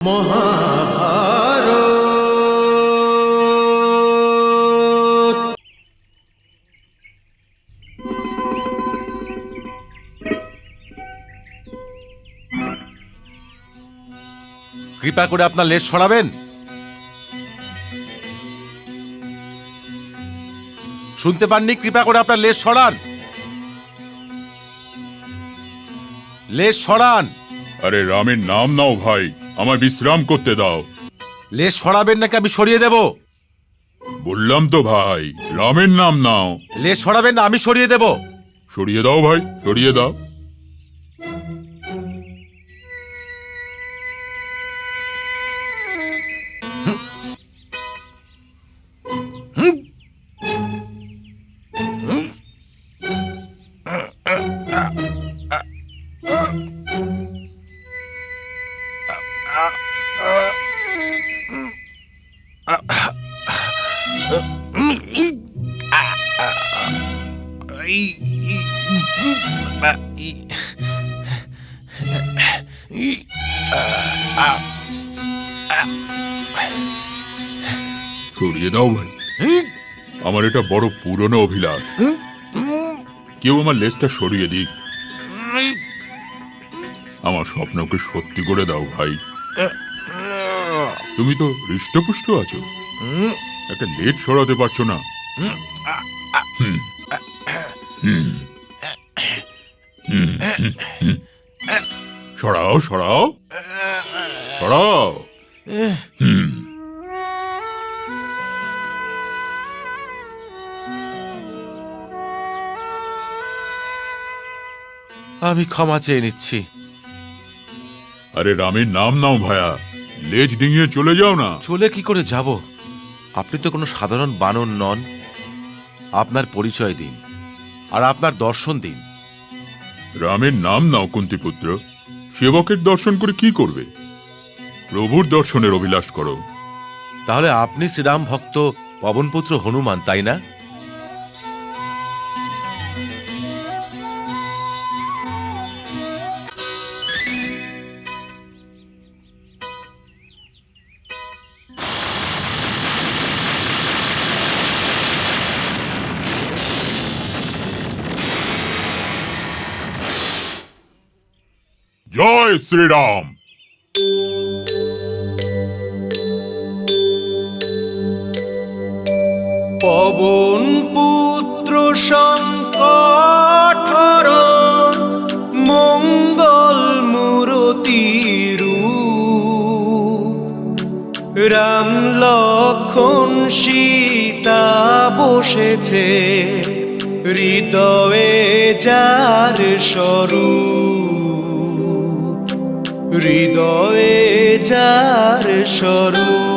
মহাভারত। কৃপা করে আপনার লেজ সরাবেন। শুনতে পাননি? কৃপা করে আপনার লেজ সরান, লেজ সরান। আরে রামের নাম নাও ভাই, আমায় বিশ্রাম করতে দাও। লেজ সরাবেন নাকি আমি সরিয়ে দেব? বললাম তো ভাই, রামের নাম নাও। লেজ সরাবেন না আমি সরিয়ে দেব? সরিয়ে দাও ভাই, সরিয়ে দাও। সরিয়ে দাও ভাই, আমার এটা বড় পুরনো অভিলাষ। কেউ আমার লেজটা সরিয়ে দিক, আমার স্বপ্নকে সত্যি করে দাও ভাই। তুমি তো হৃষ্টপুষ্ট আছো, একটা লেজ সরাতে পারছো না। সরাও সরাও সরাও। আমি ক্ষমা চেয়ে নিচ্ছি। আরে রামের নাম নাও ভায়া, লেজ ডিঙিয়ে চলে যাও না। চলে কি করে যাব? আপনি তো কোনো সাধারণ বানর নন। আপনার পরিচয় দিন আর আপনার দর্শন দিন। রামের নাম নাও কুন্তিপুত্র, সেবকের দর্শন করে কি করবে? প্রভুর দর্শনের অভিলাষ করো। তাহলে আপনি শ্রীরাম ভক্ত পবনপুত্র হনুমান, তাই না? জয় শ্রীরাম। পবন পুত্র সংকটহর মঙ্গল মূরতি রূপ, রাম লক্ষণ সীতা বসেছে হৃদয়ে যার স্বরূপ, হৃদয়ে যার স্বরূপ।